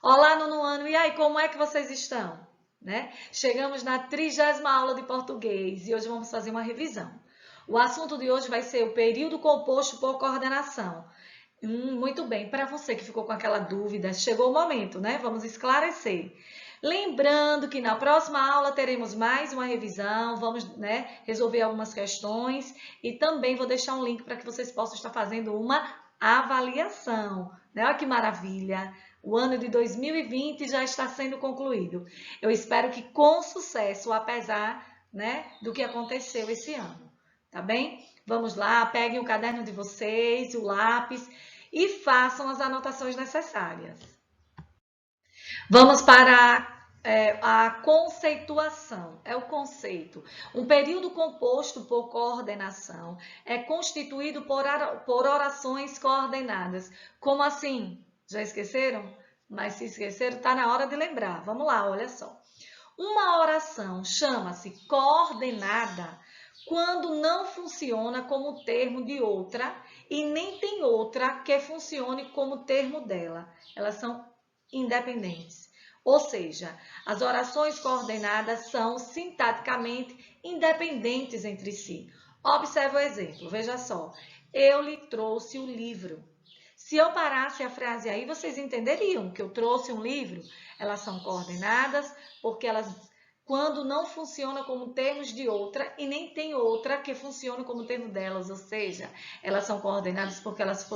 Olá, nono ano, e aí, como é que vocês estão? Né? Chegamos na 30ª aula de português e hoje vamos fazer uma revisão. O assunto de hoje vai ser o período composto por coordenação. Muito bem, para você que ficou com aquela dúvida, chegou o momento, né? Vamos esclarecer. Lembrando que na próxima aula teremos mais uma revisão, vamos, né, resolver algumas questões e também vou deixar um link para que vocês possam estar fazendo uma avaliação. Né? Olha que maravilha! O ano de 2020 já está sendo concluído. Eu espero que com sucesso, apesar, né, do que aconteceu esse ano. Tá bem? Vamos lá, peguem o caderno de vocês, o lápis e façam as anotações necessárias. Vamos para a conceituação. É o conceito. Um período composto por coordenação é constituído por orações coordenadas. Como assim? Já esqueceram? Mas se esqueceram, está na hora de lembrar. Vamos lá, olha só. Uma oração chama-se coordenada quando não funciona como termo de outra e nem tem outra que funcione como termo dela. Elas são independentes. Ou seja, as orações coordenadas são sintaticamente independentes entre si. Observe o exemplo, veja só. Eu lhe trouxe o livro. Se eu parasse a frase aí, vocês entenderiam que eu trouxe um livro. Elas são coordenadas porque elas, quando não funcionam como termos de outra e nem tem outra que funcione como termo delas, ou seja, elas são coordenadas porque elas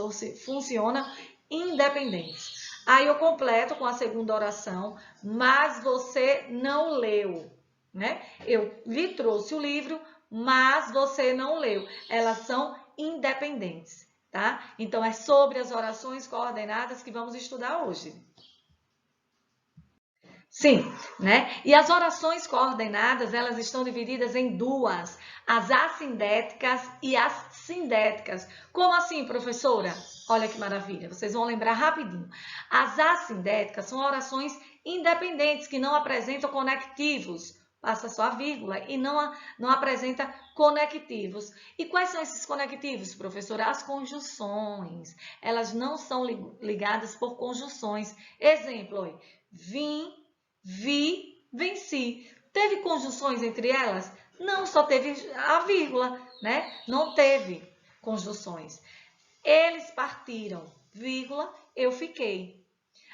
funcionam independentes. Aí eu completo com a segunda oração, mas você não leu, né? Eu lhe trouxe o livro, mas você não leu. Elas são independentes, tá? Então é sobre as orações coordenadas que vamos estudar hoje. Sim, né? E as orações coordenadas, elas estão divididas em duas, as assindéticas e as sindéticas. Como assim, professora? Olha que maravilha, vocês vão lembrar rapidinho. As assindéticas são orações independentes, que não apresentam conectivos, passa só a vírgula, e não apresenta conectivos. E quais são esses conectivos, professora? As conjunções. Elas não são ligadas por conjunções. Exemplo, vim, vi, venci. Teve conjunções entre elas? Não, só teve a vírgula, né? Não teve conjunções. Eles partiram, vírgula, eu fiquei.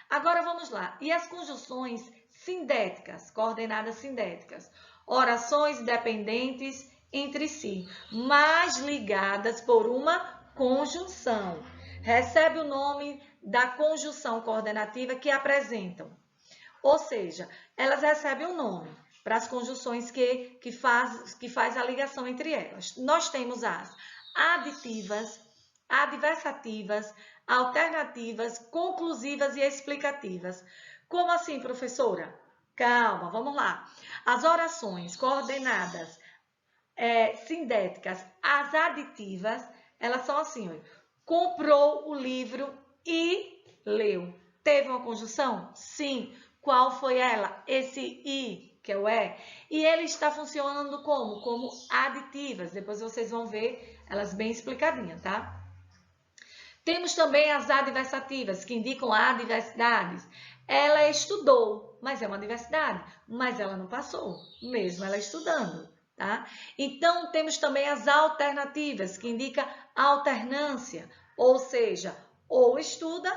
Agora vamos lá. E as conjunções sindéticas, coordenadas sindéticas? Orações dependentes entre si, mas ligadas por uma conjunção. Recebe o nome da conjunção coordenativa que apresentam. Ou seja, elas recebem um nome para as conjunções que faz a ligação entre elas. Nós temos as aditivas, adversativas, alternativas, conclusivas e explicativas. Como assim, professora? Calma, vamos lá. As orações coordenadas sindéticas, as aditivas, elas são assim, ó, comprou o livro e leu. Teve uma conjunção? Sim. Qual foi ela? Esse i, que é o e. E ele está funcionando como? Como aditivas. Depois vocês vão ver elas bem explicadinhas, tá? Temos também as adversativas, que indicam adversidades. Ela estudou, mas é uma adversidade, mas ela não passou, mesmo ela estudando, tá? Então, temos também as alternativas, que indica alternância, ou seja, ou estuda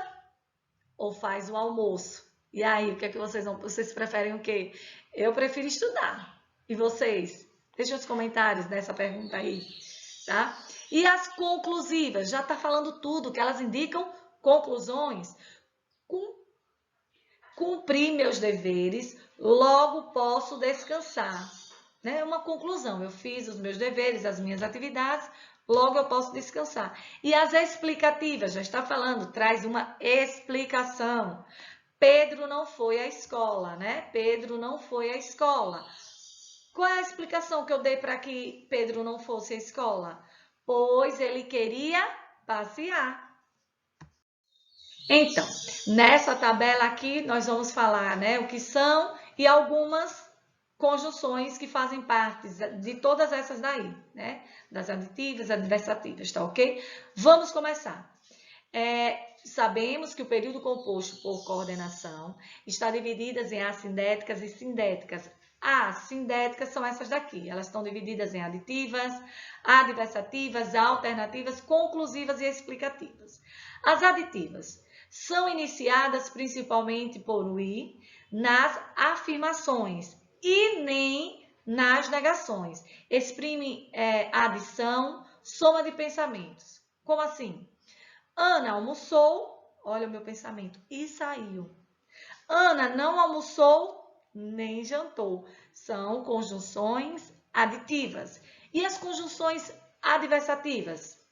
ou faz o almoço. E aí, o que é que vocês preferem o quê? Eu prefiro estudar. E vocês? Deixa os comentários dessa pergunta aí, tá? E as conclusivas, já está falando tudo, que elas indicam conclusões. Cumpri meus deveres, logo posso descansar. É uma conclusão, eu fiz os meus deveres, as minhas atividades, logo eu posso descansar. E as explicativas, já está falando, traz uma explicação. Pedro não foi à escola, né? Pedro não foi à escola. Qual é a explicação que eu dei para que Pedro não fosse à escola? Pois ele queria passear. Então, nessa tabela aqui, nós vamos falar, né, o que são e algumas conjunções que fazem parte de todas essas daí, né? Das aditivas, adversativas, tá ok? Vamos começar. sabemos que o período composto por coordenação está dividido em assindéticas e sindéticas. As sindéticas são essas daqui, elas estão divididas em aditivas, adversativas, alternativas, conclusivas e explicativas. As aditivas são iniciadas principalmente por o i nas afirmações e nem nas negações. Exprime adição, soma de pensamentos. Como assim? Ana almoçou, olha o meu pensamento, e saiu. Ana não almoçou, nem jantou. São conjunções aditivas. E as conjunções adversativas?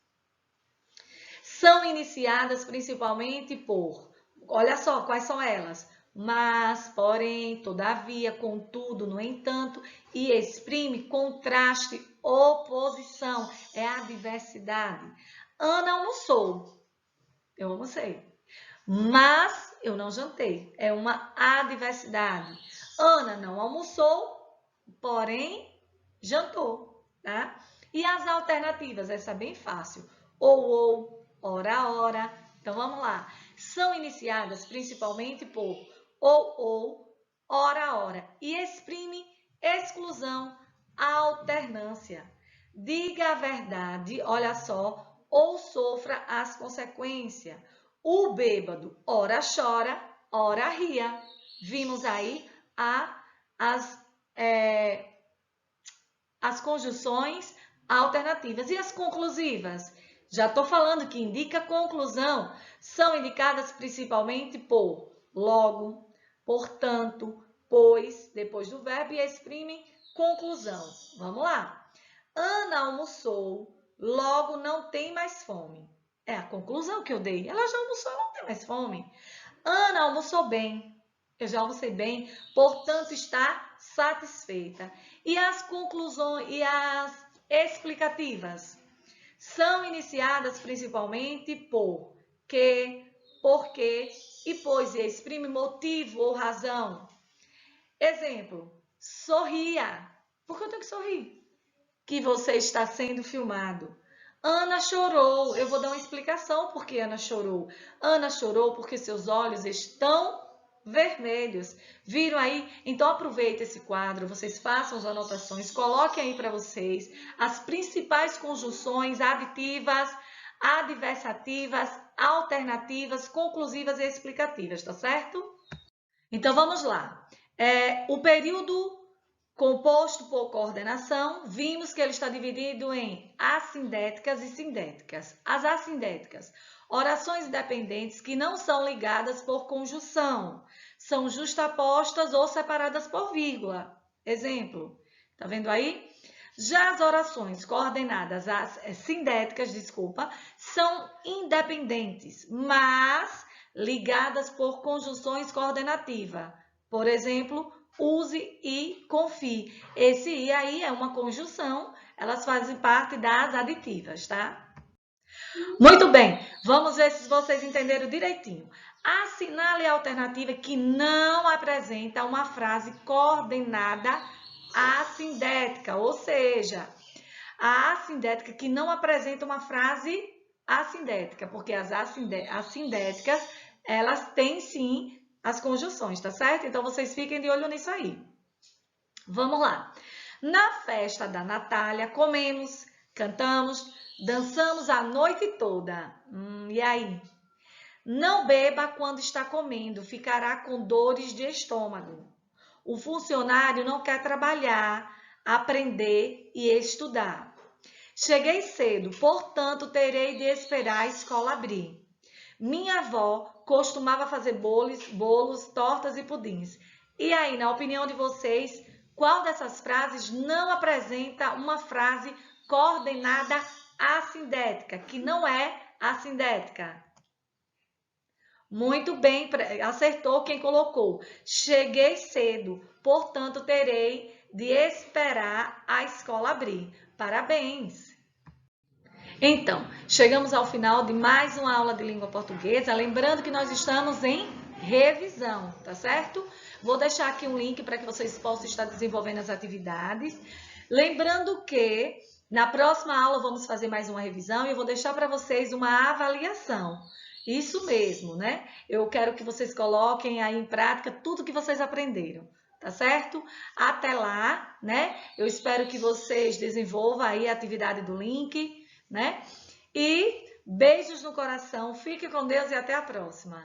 São iniciadas principalmente por, olha só, quais são elas? Mas, porém, todavia, contudo, no entanto, e exprime contraste, oposição, é a adversidade. Ana almoçou, eu almocei, mas eu não jantei, é uma adversidade. Ana não almoçou, porém jantou, tá? E as alternativas, essa é bem fácil, ou, ora. Então, vamos lá. São iniciadas principalmente por ou, ora. E exprime exclusão, alternância. Diga a verdade, olha só, ou sofra as consequências. O bêbado, ora chora, ora ria. Vimos aí as conjunções alternativas. E as conclusivas? Já estou falando que indica conclusão. São indicadas principalmente por logo, portanto, pois, depois do verbo, e exprimem conclusão. Vamos lá. Ana almoçou, logo não tem mais fome. É a conclusão que eu dei. Ela já almoçou, não tem mais fome. Ana almoçou bem. Eu já almocei bem, portanto, está satisfeita. E as conclusões e as explicativas são iniciadas principalmente por que, porque e pois, e exprime motivo ou razão. Exemplo, sorria. Por que eu tenho que sorrir? Que você está sendo filmado. Ana chorou. Eu vou dar uma explicação por que Ana chorou. Ana chorou porque seus olhos estão vermelhos. Viram aí? Então aproveita esse quadro, vocês façam as anotações, coloquem aí para vocês as principais conjunções aditivas, adversativas, alternativas, conclusivas e explicativas, tá certo? Então vamos lá. O período composto por coordenação, vimos que ele está dividido em assindéticas e sindéticas. As assindéticas, orações independentes que não são ligadas por conjunção, são justapostas ou separadas por vírgula. Exemplo, tá vendo aí? Já as orações coordenadas, as sindéticas, são independentes, mas ligadas por conjunções coordenativas. Por exemplo, use e confie. Esse e aí é uma conjunção, elas fazem parte das aditivas, tá? Muito bem, vamos ver se vocês entenderam direitinho. Assinale a alternativa que não apresenta uma frase coordenada assindética, ou seja, a assindética que não apresenta uma frase assindética, porque as assindéticas, elas têm sim as conjunções, tá certo? Então, vocês fiquem de olho nisso aí. Vamos lá. Na festa da Natália, comemos, cantamos, dançamos a noite toda. E aí? Não beba quando está comendo, ficará com dores de estômago. O funcionário não quer trabalhar, aprender e estudar. Cheguei cedo, portanto, terei de esperar a escola abrir. Minha avó costumava fazer bolos, tortas e pudins. E aí, na opinião de vocês, qual dessas frases não apresenta uma frase coordenada assindética, que não é assindética? Muito bem, acertou quem colocou. Cheguei cedo, portanto, terei de esperar a escola abrir. Parabéns! Então, chegamos ao final de mais uma aula de língua portuguesa. Lembrando que nós estamos em revisão, tá certo? Vou deixar aqui um link para que vocês possam estar desenvolvendo as atividades. Lembrando que Na próxima aula vamos fazer mais uma revisão e eu vou deixar para vocês uma avaliação. Isso mesmo, né? Eu quero que vocês coloquem aí em prática tudo que vocês aprenderam, tá certo? Até lá, né? Eu espero que vocês desenvolvam aí a atividade do link, né? E beijos no coração, fique com Deus e até a próxima.